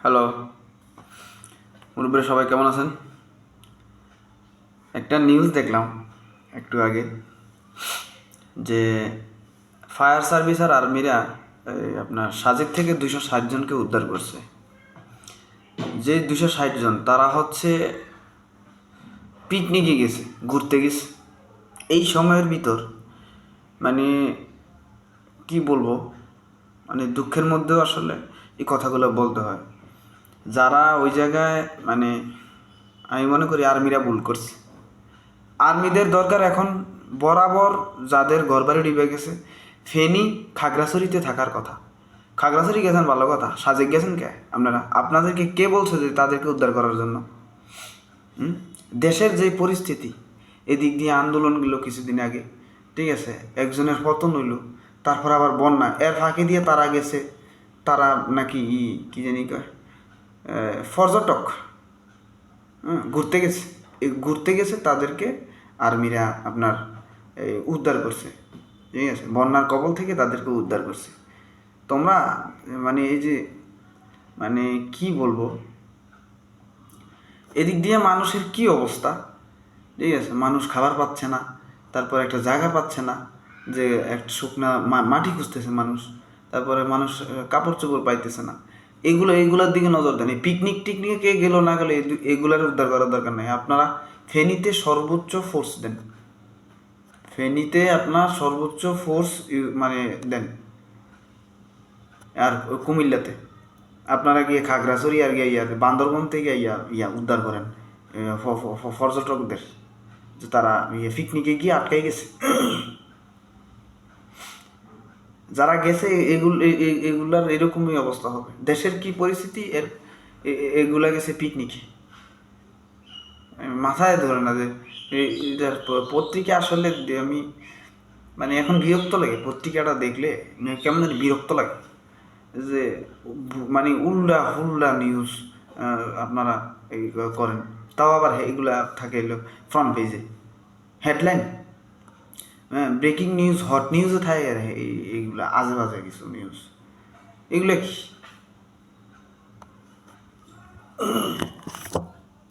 Hello মুরব্বীরা, সবাই কেমন আছেন? একটা নিউজ দেখলাম একটু আগে যে ফায়ার সার্ভিস আর আর্মিরা আপনার সাজেক থেকে 260 জনকে উদ্ধার করছে। যে 260 জন তারা হচ্ছে পিকনিকে গেছে, ঘুরতে গেছে। এই সময়ের ভিতর মানে কি বলবো, মানে দুঃখের মধ্যেও আসলে এই কথাগুলো বলতে হয়। যারা ওই জায়গায় মানে আমি মনে করি আর্মিরা ভুল করছে। আর্মিদের দরকার এখন বরাবর যাদের ঘরবাড়ি ডুবে গেছে ফেনী খাগড়াছড়িতে থাকার কথা। খাগড়াছড়ি গেছেন ভালো কথা, সাজেক গেছেন কে আপনারা? আপনাদেরকে কে বলছে যে তাদেরকে উদ্ধার করার জন্য? দেশের যে পরিস্থিতি, এদিক দিয়ে আন্দোলনগুলো কিছুদিন আগে, ঠিক আছে, একজনের পতন হইল, তারপর আবার বন্যা, এর ফাঁকি দিয়ে তারা গেছে, তারা নাকি কি জানি কয় পর্যটক ঘুরতে গেছে। এই ঘুরতে গেছে তাদেরকে আর্মিরা আপনার উদ্ধার করছে, ঠিক আছে, বন্যার কবল থেকে তাদেরকে উদ্ধার করছে। তোমরা মানে এই যে মানে কি বলবো, এদিক দিয়ে মানুষের কি অবস্থা, ঠিক আছে, মানুষ খাবার পাচ্ছে না, তারপর একটা জায়গা পাচ্ছে না, যে একটা শুকনা মাটি খুঁজতেছে মানুষ, তারপরে মানুষ কাপড় চোপড় পাইতেছে না। এইগুলোর দিকে নজর দেন। এই পিকনিক টিকনিকে কে গেলো না গেলে এগুলার উদ্ধার করার দরকার নেই। আপনারা ফেনীতে সর্বোচ্চ ফোর্স দেন, ফেনীতে আপনার সর্বোচ্চ ফোর্স মানে দেন। আর কুমিল্লাতে আপনারা গিয়ে খাগড়াছড়ি আর গিয়ে বান্দরবন থেকে উদ্ধার করেন পর্যটকদের, যে তারা পিকনিকে গিয়ে আটকাই গেছে। যারা গেছে এগুলার এরকমই অবস্থা হবে। দেশের কি পরিস্থিতি এগুলা গেছে পিকনিকে, মাথায় ধরে না যে এটার পত্রিকা আসলে আমি মানে এখন বিরক্ত লাগে পত্রিকাটা দেখলে, কেমন বিরক্ত লাগে যে মানে উল্টা হুল্লা নিউজ আপনারা এই করেন। তাও আবার এগুলা থাকে ফ্রন্ট পেজে হেডলাইন, হ্যাঁ, ব্রেকিং নিউজ, হট নিউজও থাকে। আর এইগুলো আজে বাজে কিছু নিউজ, এগুলো কি?